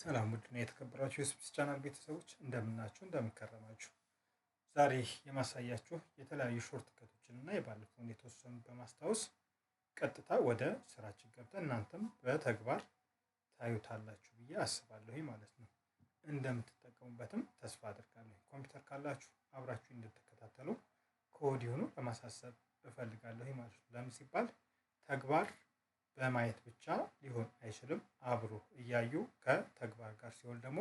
ሰላም ውድና የተከበራችሁ የስብስ ቻናል ቤተሰቦች እንደምናችሁ እንደምከረማችሁ። ዛሬ የማሳያችሁ የተለያዩ ሾርት ከቶችን እና የባለፈውን የተወሰኑ በማስታወስ ቀጥታ ወደ ስራችን ገብተን እናንተም በተግባር ታዩታላችሁ ብዬ አስባለሁ ማለት ነው። እንደምትጠቀሙበትም ተስፋ አድርጋለሁ። ኮምፒውተር ካላችሁ አብራችሁ እንድትከታተሉ ከወዲሁኑ ለማሳሰብ እፈልጋለሁ ማለት ነው። ለምን ሲባል ተግባር በማየት ብቻ ሊሆን አይችልም። አብሮ እያዩ ከተግባር ጋር ሲሆን ደግሞ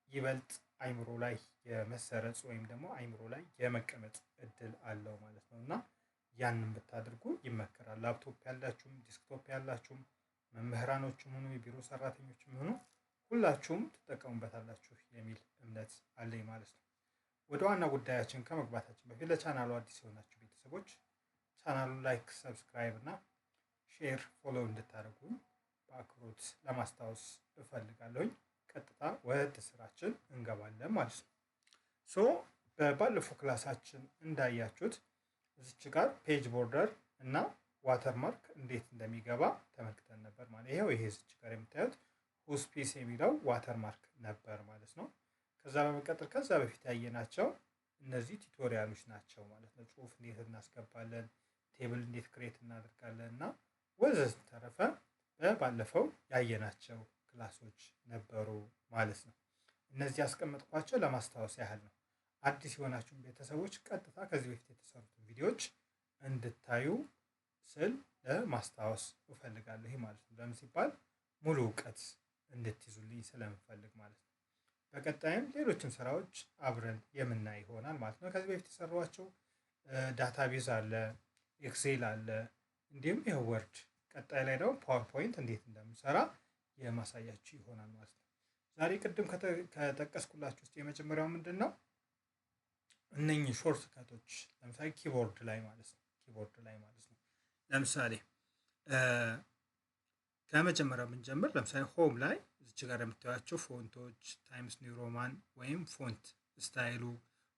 ይበልጥ አይምሮ ላይ የመሰረጽ ወይም ደግሞ አይምሮ ላይ የመቀመጥ እድል አለው ማለት ነው እና ያንን ብታደርጉ ይመከራል። ላፕቶፕ ያላችሁም ዲስክቶፕ ያላችሁም መምህራኖችም ሆኑ የቢሮ ሰራተኞችም ሆኑ ሁላችሁም ትጠቀሙበታላችሁ የሚል እምነት አለኝ ማለት ነው። ወደ ዋና ጉዳያችን ከመግባታችን በፊት ለቻናሉ አዲስ የሆናችሁ ቤተሰቦች ቻናሉን ላይክ፣ ሰብስክራይብ እና ሼር ፎሎ እንድታደርጉኝ በአክብሮት ለማስታወስ እፈልጋለሁኝ። ቀጥታ ወደ ስራችን እንገባለን ማለት ነው። በባለፈው ክላሳችን እንዳያችሁት እዚች ጋር ፔጅ ቦርደር እና ዋተርማርክ እንዴት እንደሚገባ ተመልክተን ነበር ማለት ይሄው ይሄ እዚች ጋር የምታዩት ሁስፒስ የሚለው ዋተርማርክ ነበር ማለት ነው። ከዛ በመቀጠል ከዛ በፊት ያየናቸው እነዚህ ቱቶሪያሎች ናቸው ማለት ነው። ጽሁፍ እንዴት እናስገባለን፣ ቴብል እንዴት ክሬት እናደርጋለን እና ወዘተረፈ ባለፈው ያየናቸው ክላሶች ነበሩ ማለት ነው። እነዚህ ያስቀመጥኳቸው ለማስታወስ ያህል ነው። አዲስ የሆናችሁ ቤተሰቦች ቀጥታ ከዚህ በፊት የተሰሩትን ቪዲዮዎች እንድታዩ ስል ለማስታወስ እፈልጋለሁ ማለት ነው። ለምን ሲባል ሙሉ እውቀት እንድትይዙልኝ ስለምፈልግ ማለት ነው። በቀጣይም ሌሎችን ስራዎች አብረን የምናይ ይሆናል ማለት ነው። ከዚህ በፊት የሰሯቸው ዳታቤዝ አለ፣ ኤክሴል አለ፣ እንዲሁም ይሄ ወርድ፣ ቀጣይ ላይ ደግሞ ፓወርፖይንት እንዴት እንደምሰራ የማሳያችሁ ይሆናል ማለት ነው። ዛሬ ቅድም ከጠቀስኩላችሁ ውስጥ የመጀመሪያው ምንድን ነው? እነኚህ ሾርት ከቶች ለምሳሌ ኪቦርድ ላይ ማለት ነው። ለምሳሌ ከመጀመሪያው ብንጀምር ለምሳሌ ሆም ላይ እዚች ጋር የምታዩቸው ፎንቶች ታይምስ ኒው ሮማን ወይም ፎንት ስታይሉ፣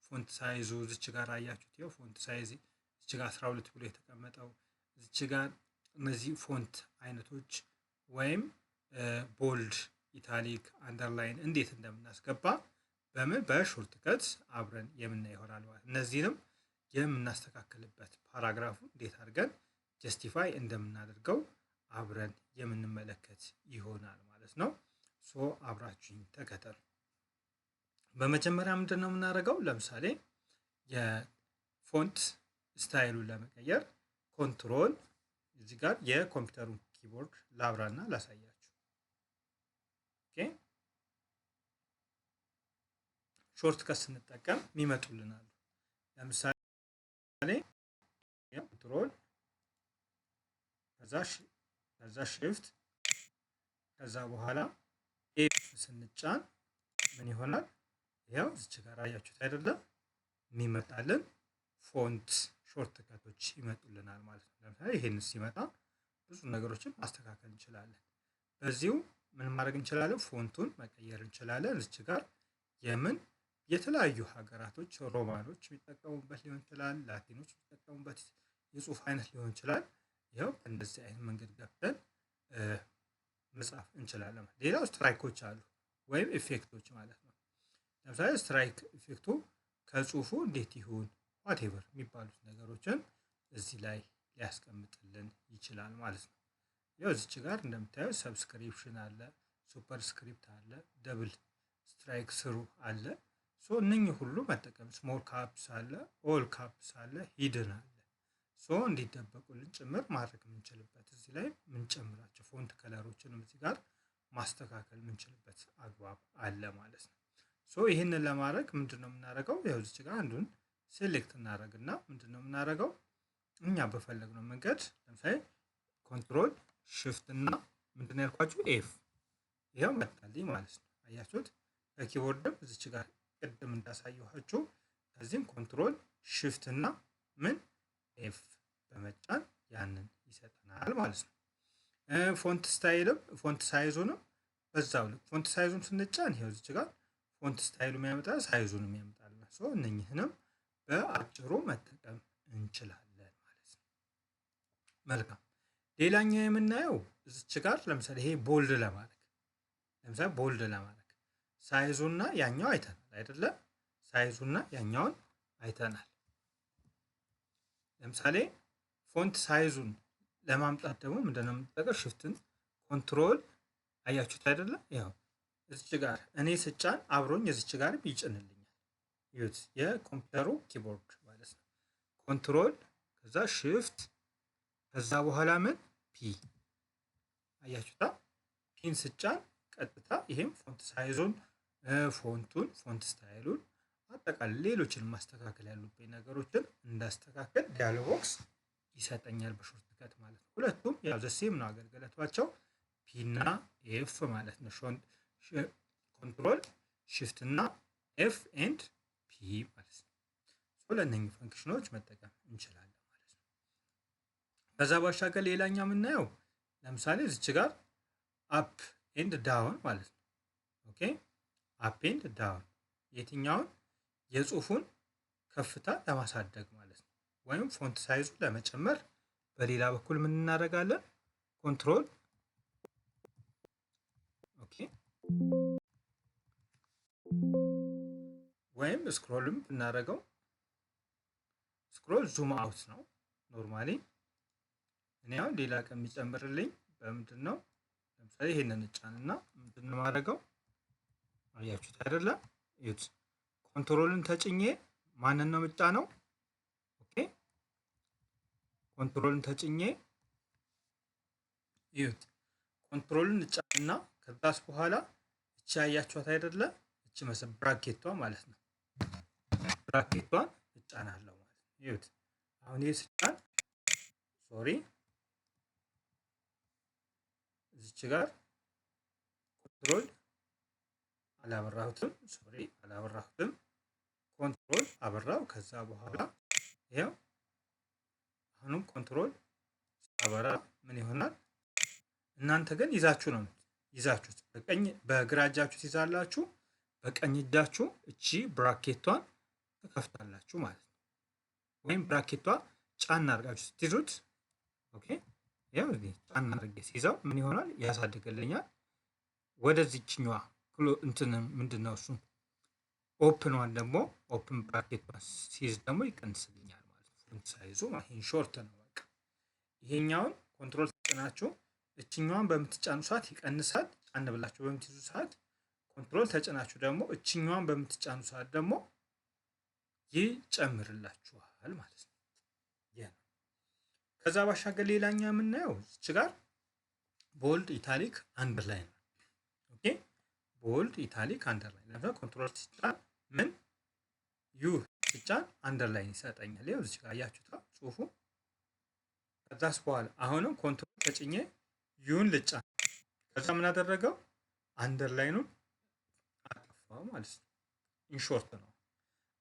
ፎንት ሳይዙ እዚች ጋር አያችሁት። ይኸው ፎንት ሳይዝ እዚች ጋር 12 ብሎ የተቀመጠው እዚች ጋር እነዚህ ፎንት አይነቶች ወይም ቦልድ፣ ኢታሊክ፣ አንደርላይን እንዴት እንደምናስገባ በምን በሾርት ከት አብረን የምናይ ይሆናል ማለት። እነዚህንም የምናስተካክልበት ፓራግራፉ እንዴት አድርገን ጀስቲፋይ እንደምናደርገው አብረን የምንመለከት ይሆናል ማለት ነው። አብራችሁኝ ተከተሉ። በመጀመሪያ ምንድን ነው የምናደርገው? ለምሳሌ የፎንት ስታይሉን ለመቀየር ኮንትሮል እዚህ ጋር የኮምፒውተሩን ኪቦርድ ላብራና ላሳያችሁ። ሾርት ከት ስንጠቀም የሚመጡልናል። ለምሳሌ ኮንትሮል ከዛ ሽፍት ከዛ በኋላ ኤፍ ስንጫን ምን ይሆናል? ያው እዚች ጋር አያችሁት አይደለም? የሚመጣልን ፎንት ሾርት ከቶች ይመጡልናል ማለት ነው። ለምሳሌ ይሄን ሲመጣ ብዙ ነገሮችን ማስተካከል እንችላለን። በዚሁ ምን ማድረግ እንችላለን? ፎንቱን መቀየር እንችላለን። እዚች ጋር የተለያዩ ሀገራቶች ሮማኖች የሚጠቀሙበት ሊሆን ይችላል፣ ላቲኖች የሚጠቀሙበት የጽሁፍ አይነት ሊሆን ይችላል። ይኸው እንደዚህ አይነት መንገድ ገብተን መጻፍ እንችላለን። ሌላው ስትራይኮች አሉ ወይም ኢፌክቶች ማለት ነው። ለምሳሌ ስትራይክ ኢፌክቱ ከጽሁፉ እንዴት ይሁን ዋቴቨር የሚባሉት ነገሮችን እዚህ ላይ ሊያስቀምጥልን ይችላል ማለት ነው። ያው እዚች ጋር እንደምታዩት ሰብስክሪፕሽን አለ፣ ሱፐርስክሪፕት አለ፣ ደብል ስትራይክ ስሩ አለ። እነኚህ ሁሉ መጠቀም ስሞል ካፕስ አለ፣ ኦል ካፕስ አለ፣ ሂድን አለ። እንዲደበቁልን ጭምር ማድረግ የምንችልበት እዚህ ላይ የምንጨምራቸው ፎንት ከለሮችንም እዚህ ጋር ማስተካከል የምንችልበት አግባብ አለ ማለት ነው። ይህንን ለማድረግ ምንድነው የምናደርገው? ያው እዚች ጋር አንዱን ሴሌክት እናደርግና ምንድነው የምናደርገው? እኛ በፈለግነው መንገድ ለምሳሌ ኮንትሮል ሽፍት እና ምንድነው ያልኳችሁ ኤፍ ይኸው መጣልኝ ማለት ነው። አያችሁት? በኪቦርድም እዚች ጋር ቅድም እንዳሳየኋችሁ ከዚህም ኮንትሮል ሽፍት እና ምን ኤፍ በመጫን ያንን ይሰጠናል ማለት ነው። ፎንት ስታይልም ፎንት ሳይዙንም በዛው ልክ ፎንት ሳይዙን ስንጫን ይኸው እዚች ጋር ፎንት ስታይሉ የሚያመጣ ሳይዙን የሚያመጣል። እነኝህንም በአጭሩ መጠቀም እንችላለን ማለት ነው። መልካም። ሌላኛው የምናየው እዚች ጋር ለምሳሌ ይሄ ቦልድ ለማድረግ ሳይዙና ያኛው አይተናል አይደለ? ሳይዙና ያኛውን አይተናል። ለምሳሌ ፎንት ሳይዙን ለማምጣት ደግሞ ምንድነው የምንጠቀመው? ሽፍትን ኮንትሮል አያችሁት አይደለ? ያው እዚች ጋር እኔ ስጫን አብሮኝ እዚች ጋር ይጭንልኛል። ይሁት የኮምፒውተሩ ኪቦርድ ማለት ነው። ኮንትሮል ከዛ ሽፍት ከዛ በኋላ ምን ፒ አያችሁታ? ፒን ስጫን ቀጥታ ይሄም ፎንት ሳይዙን ፎንቱን ፎንት ስታይሉን አጠቃላይ ሌሎችን ማስተካከል ያሉብኝ ነገሮችን እንዳስተካከል ዲያሎግ ቦክስ ይሰጠኛል በሾርት ከት ማለት ነው። ሁለቱም ያው ዘሴም ነው አገልግሎታቸው ፒ እና ኤፍ ማለት ነው። ኮንትሮል ሽፍት እና ኤፍ ኤንድ ፒ ማለት ነው። ለእነኚህ ፈንክሽኖች መጠቀም እንችላለን ማለት ነው። ከዛ ባሻገር ሌላኛ የምናየው ለምሳሌ እዚች ጋር አፕ ኤንድ ዳውን ማለት ነው። ኦኬ አፕ ኤንድ ዳውን የትኛውን የጽሁፉን ከፍታ ለማሳደግ ማለት ነው፣ ወይም ፎንት ሳይዙ ለመጨመር በሌላ በኩል ምን እናደርጋለን? ኮንትሮል ኦኬ ወይም ስክሮልም ብናደርገው ስክሮል ዙም አውት ነው ኖርማሊ። እኔ አሁን ሌላ ቀን የሚጨምርልኝ በምንድን ነው? ለምሳሌ ይሄንን እጫንና ምንድን ነው ማድረገው? አያችሁት አይደለ? እዩት። ኮንትሮልን ተጭኜ ማንን ነው የምጫነው? ኦኬ ኮንትሮልን ተጭኜ እዩት። ኮንትሮልን እጫንና ከዛስ በኋላ እቺ ያያችኋት አይደለ? እቺ ብራኬቷ ማለት ነው። ብራኬቷን እጫናለሁ ማለት ነው። እዩት። አሁን ይሄ ስጫን ሶሪ እዚች ጋር ኮንትሮል አላበራሁትም፣ ሶሪ አላበራሁትም። ኮንትሮል አበራው። ከዛ በኋላ ይሄው አሁንም ኮንትሮል አበራ ምን ይሆናል? እናንተ ግን ይዛችሁ ነው ይዛችሁት በቀኝ በግራ እጃችሁ ትይዛላችሁ፣ በቀኝ እጃችሁ እቺ ብራኬቷን ትከፍታላችሁ ማለት ነው። ወይም ብራኬቷ ጫና አድርጋችሁ ስትይዙት ኦኬ ያው እዚህ ጫና አድርጌ ሲይዘው ምን ይሆናል? ያሳድግልኛል። ወደዚህኛዋ እንትን ምንድነው እሱ ኦፕን ደግሞ ኦፕን ብራኬት ሲይዝ ደግሞ ይቀንስልኛል ማለት ነው። ፎንት ሳይዙ ይሄን ሾርት ነው በቃ። ይሄኛውን ኮንትሮል ተጭናችሁ እችኛዋን በምትጫኑ ሰዓት ይቀንሳል። ጫን ብላችሁ በምትይዙ ሰዓት ኮንትሮል ተጭናችሁ ደግሞ እችኛዋን በምትጫኑ ሰዓት ደግሞ ይጨምርላችኋል ማለት ነው። ከዛ ባሻገር ሌላኛ የምናየው እዚህ ጋር ቦልድ ኢታሊክ አንደርላይን ነው። ኦኬ ቦልድ ኢታሊክ አንደርላይን ለምን ኮንትሮል ሲጫን ምን ዩ ሲጫን አንደርላይን ይሰጠኛል። ይኸው እዚህ ጋር አያችሁታ ጽሁፉ። ከዛስ በኋላ አሁንም ኮንትሮል ተጭኜ ዩን ልጫን። ከዛ ምን አደረገው? አንደርላይኑን አጠፋው ማለት ነው። ኢንሾርት ነው።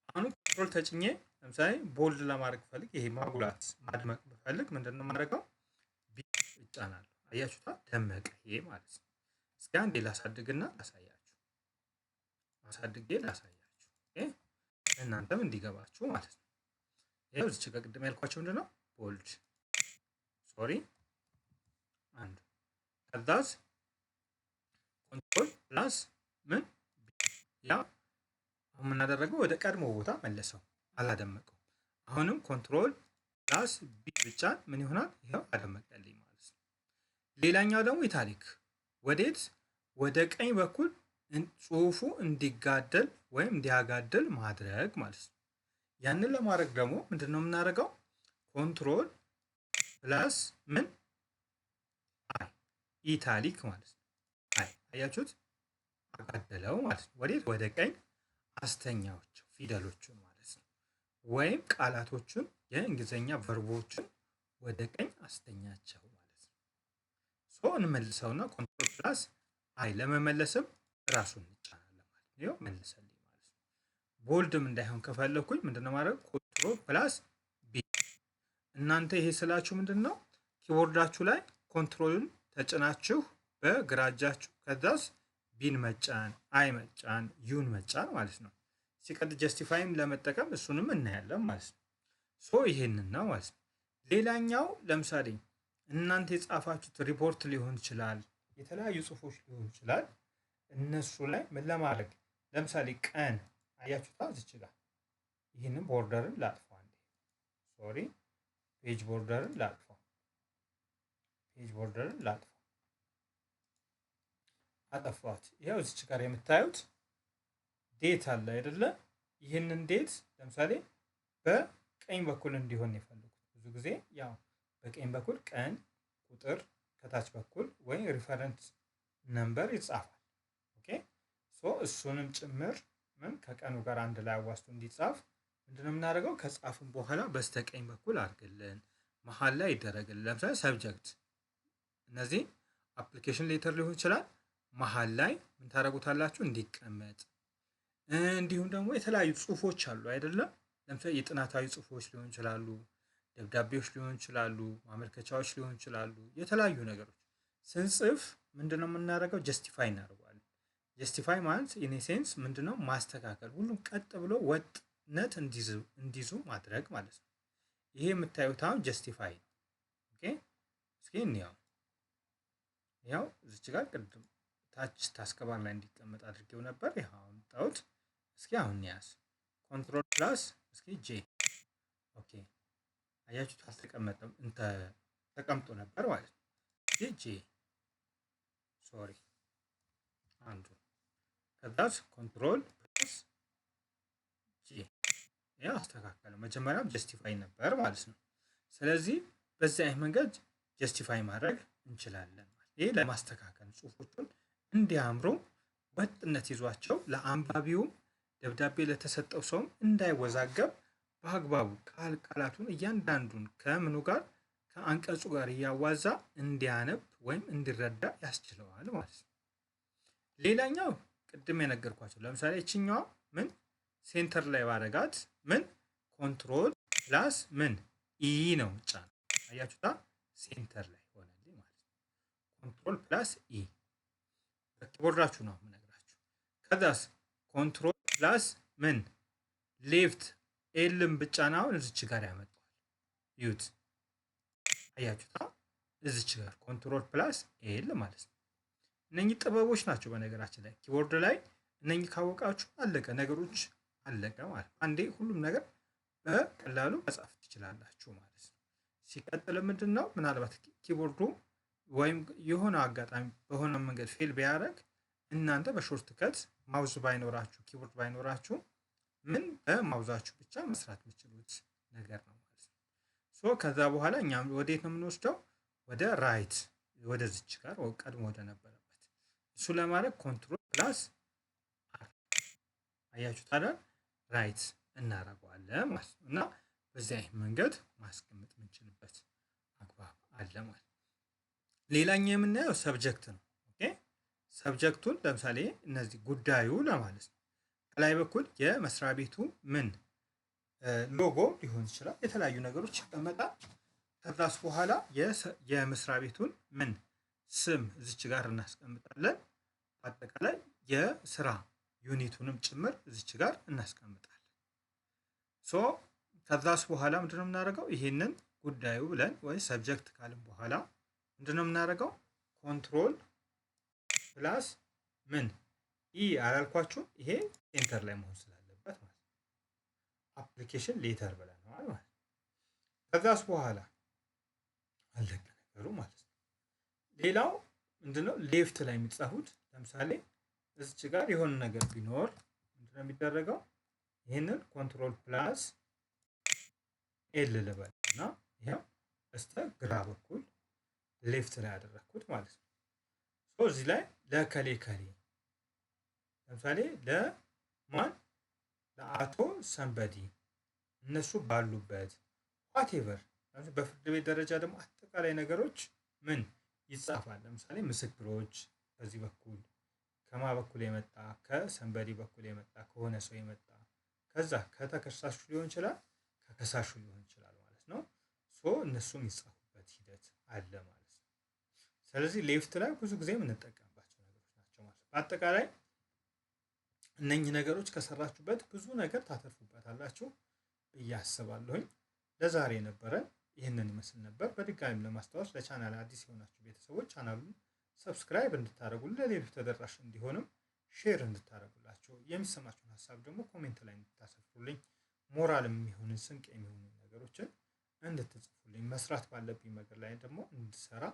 አሁን ኮንትሮል ተጭኜ ለምሳሌ ቦልድ ለማድረግ ፈልግ ይሄ ማጉላት ማድመቅ ብፈልግ ምንድነው ማድረገው? ቢ እጫናለሁ። አያችሁታ ደመቀ ይሄ ማለት ነው። እስኪ አንዴ ላሳድግና ላሳያችሁ። አሳድጌ ላሳያችሁ። ኦኬ እናንተም እንዲገባችሁ ማለት ነው። ይሄው እዚህ ጋር ቅድም ያልኳችሁ ምንድነው ቦልድ ሶሪ አንድ ከዛስ ኮንትሮል ፕላስ ምን ያ አሁን ምን አደረገው? ወደ ቀድሞ ቦታ መለሰው፣ አላደመቀው። አሁንም ኮንትሮል ፕላስ ቢ ብቻን ምን ይሆናል? ይሄው አደመቀልኝ ማለት ነው። ሌላኛው ደግሞ ኢታሊክ ወዴት? ወደ ቀኝ በኩል ጽሁፉ እንዲጋደል ወይም እንዲያጋደል ማድረግ ማለት ነው። ያንን ለማድረግ ደግሞ ምንድነው የምናደርገው? ኮንትሮል ፕላስ ምን አይ ኢታሊክ ማለት ነው። አይ አያችሁት? አጋደለው ማለት ነው። ወዴት? ወደ ቀኝ አስተኛዎቹ ፊደሎቹን ማለት ነው። ወይም ቃላቶቹን የእንግሊዝኛ ቨርቦችን ወደ ቀኝ አስተኛቸው ማለት ነው። ሶ እንመልሰውና ኮንትሮል ፕላስ አይ ለመመለስም ራሱን እንጫናለን ማለት ነው። ይኸው መልሰልኝ ማለት ነው። ቦልድም እንዳይሆን ከፈለኩኝ ምንድነው ማድረግ? ኮንትሮል ፕላስ ቢ። እናንተ ይሄ ስላችሁ ምንድነው ኪቦርዳችሁ ላይ ኮንትሮልን ተጭናችሁ በግራ እጃችሁ ከዛስ ቢን መጫን አይ መጫን ዩን መጫን ማለት ነው። ሲቀጥል ጀስቲፋይም ለመጠቀም እሱንም እናያለን ማለት ነው። ሶ ይሄንን ነው ማለት ነው። ሌላኛው ለምሳሌ እናንተ የጻፋችሁት ሪፖርት ሊሆን ይችላል፣ የተለያዩ ጽሁፎች ሊሆን ይችላል። እነሱ ላይ ምን ለማድረግ ለምሳሌ ቀን አያችሁታ እዚች ጋር ይህንን ቦርደርን ላጥፋው አንዴ። ሶሪ ፔጅ ቦርደርን ላጥፋው። አጠፋት። ይኸው እዚች ጋር የምታዩት ዴት አለ አይደለ? ይህንን ዴት ለምሳሌ በቀኝ በኩል እንዲሆን የፈለጉት ብዙ ጊዜ ያው በቀኝ በኩል ቀን ቁጥር ከታች በኩል ወይም ሪፈረንስ ነምበር ይጻፋል። ኦኬ ሶ እሱንም ጭምር ምን ከቀኑ ጋር አንድ ላይ አዋስቶ እንዲጻፍ ምንድነው የምናደርገው? ከጻፍን በኋላ በስተቀኝ በኩል አድርግልን፣ መሀል ላይ ይደረግልን። ለምሳሌ ሰብጀክት፣ እነዚህ አፕሊኬሽን ሌተር ሊሆን ይችላል። መሀል ላይ ምን ታደርጉታላችሁ? እንዲቀመጥ። እንዲሁም ደግሞ የተለያዩ ጽሁፎች አሉ አይደለም? ለምሳሌ የጥናታዊ ጽሁፎች ሊሆን ይችላሉ፣ ደብዳቤዎች ሊሆን ይችላሉ፣ ማመልከቻዎች ሊሆን ይችላሉ። የተለያዩ ነገሮች ስንጽፍ ምንድነው የምናደርገው? ጀስቲፋይ እናደርገዋለን። ጀስቲፋይ ማለት ኢን ሴንስ ምንድነው? ማስተካከል፣ ሁሉም ቀጥ ብሎ ወጥነት እንዲይዙ ማድረግ ማለት ነው። ይሄ የምታዩት አሁን ጀስቲፋይ ነው። ኦኬ እስኪ እንያው። ያው እዚች ጋር ቅድም ታች ታስከባር ላይ እንዲቀመጥ አድርጌው ነበር። ይሄው አመጣሁት። እስኪ አሁን ያዝ ኮንትሮል ፕላስ እስኪ ጄ። ኦኬ አያችሁት? አልተቀመጠም፣ ተቀምጦ ነበር ማለት ነው። እስኪ ጄ ሶሪ አንዱ ከዛስ ኮንትሮል ፕላስ ጄ። ያው አስተካከለ። መጀመሪያም ጀስቲፋይ ነበር ማለት ነው። ስለዚህ በዚህ አይነት መንገድ ጀስቲፋይ ማድረግ እንችላለን። ይሄ ለማስተካከል ጽሁፎቹን እንዲያምሩ ወጥነት ይዟቸው ለአንባቢውም ደብዳቤ ለተሰጠው ሰውም እንዳይወዛገብ በአግባቡ ቃላቱን እያንዳንዱን ከምኑ ጋር ከአንቀጹ ጋር እያዋዛ እንዲያነብ ወይም እንዲረዳ ያስችለዋል ማለት ነው። ሌላኛው ቅድም የነገርኳቸው ለምሳሌ እችኛዋ ምን ሴንተር ላይ ባረጋት ምን ኮንትሮል ፕላስ ምን ኢ ነው ጫ አያችሁታ? ሴንተር ላይ ሆነልኝ ማለት ነው። ኮንትሮል ፕላስ ኢ በኪቦርዳችሁ ነው የምነግራችሁ። ከዛስ ኮንትሮል ፕላስ ምን ሌፍት ኤልም ብቻ ነው አሁን እዚች ጋር ያመጣዋል። ዩት አያችሁታ? እዚች ጋር ኮንትሮል ፕላስ ኤል ማለት ነው። እነኚህ ጥበቦች ናቸው በነገራችን ላይ ኪቦርድ ላይ እነኚህ ካወቃችሁ አለቀ፣ ነገሮች አለቀ ማለት አንዴ ሁሉም ነገር በቀላሉ መጻፍ ትችላላችሁ ማለት ነው። ሲቀጥል ምንድነው ምናልባት ኪቦርዱ ወይም የሆነ አጋጣሚ በሆነ መንገድ ፌል ቢያደርግ እናንተ በሾርት ከት ማውዝ ባይኖራችሁ ኪቦርድ ባይኖራችሁ ምን በማውዛችሁ ብቻ መስራት የምትችሉት ነገር ነው ማለት ነው። ሶ ከዛ በኋላ እኛም ወዴት ነው የምንወስደው? ወደ ራይት ወደዚች ጋር ቀድሞ ወደ ነበረበት እሱ ለማድረግ ኮንትሮል ፕላስ አር አያችሁ ታዲያ ራይት እናደርገዋለን ማለት ነው። እና በዚህ አይነት መንገድ ማስቀመጥ የምንችልበት አግባብ አለ ማለት ነው። ሌላኛው የምናየው ሰብጀክት ነው። ኦኬ ሰብጀክቱን ለምሳሌ እነዚህ ጉዳዩ ለማለት ነው። ከላይ በኩል የመስሪያ ቤቱ ምን ሎጎ ሊሆን ይችላል፣ የተለያዩ ነገሮች ይቀመጣል። ከዛስ በኋላ የመስሪያ ቤቱን ምን ስም እዚች ጋር እናስቀምጣለን። አጠቃላይ የስራ ዩኒቱንም ጭምር እዚች ጋር እናስቀምጣለን። ሶ ከዛስ በኋላ ምንድነው የምናደርገው? ይሄንን ጉዳዩ ብለን ወይ ሰብጀክት ካልን በኋላ ምንድነው የምናደርገው? ኮንትሮል ፕላስ ምን ኢ አላልኳችሁ? ይሄ ሴንተር ላይ መሆን ስላለበት ማለት ነው። አፕሊኬሽን ሌተር ብለናል ማለት ነው። ከዛስ በኋላ አለቀ ነገሩ ማለት ነው። ሌላው ምንድነው ሌፍት ላይ የሚጻፉት ለምሳሌ እዚች ጋር የሆነ ነገር ቢኖር ምንድነው የሚደረገው? ይሄንን ኮንትሮል ፕላስ ኤል ልበል እና ይሄው በስተ ግራ በኩል ሌፍት ላይ ያደረኩት ማለት ነው። ሶ እዚህ ላይ ለከሌ ከሌ ለምሳሌ ለማን ለአቶ ሰንበዲ እነሱ ባሉበት ዋቴቨር በፍርድ ቤት ደረጃ ደግሞ አጠቃላይ ነገሮች ምን ይጻፋል። ለምሳሌ ምስክሮች በዚህ በኩል ከማ በኩል የመጣ ከሰንበዲ በኩል የመጣ ከሆነ ሰው የመጣ ከዛ ከተከሳሹ ሊሆን ይችላል ከከሳሹ ሊሆን ይችላል ማለት ነው። ሶ እነሱም የሚጻፉበት ሂደት አለ ማለት ነው። ስለዚህ ሌፍት ላይ ብዙ ጊዜ የምንጠቀምባቸው ነገሮች ናቸው ማለት ነው። በአጠቃላይ እነኚህ ነገሮች ከሰራችሁበት ብዙ ነገር ታተርፉበታላችሁ ብዬ አስባለሁኝ። ለዛሬ ነበረን ይህንን ይመስል ነበር። በድጋሚ ለማስታወስ ለቻናል አዲስ የሆናችሁ ቤተሰቦች ቻናሉን ሰብስክራይብ እንድታደርጉ ለሌሎች ተደራሽ እንዲሆንም ሼር እንድታደርጉላችሁ የሚሰማችሁን ሀሳብ ደግሞ ኮሜንት ላይ እንድታሰፍሩልኝ ሞራል የሚሆን ስንቅ የሚሆኑ ነገሮችን እንድትጽፉልኝ መስራት ባለብኝ ነገር ላይ ደግሞ እንድሰራ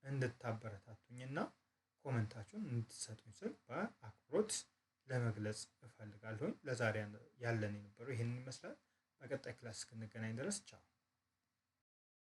እንድታበረታቱኝና ኮመንታችሁን እንድትሰጡኝ ስል በአክብሮት ለመግለጽ እፈልጋለሁኝ። ለዛሬ ያለን የነበረው ይሄንን ይመስላል። በቀጣይ ክላስ እስክንገናኝ ድረስ ቻው።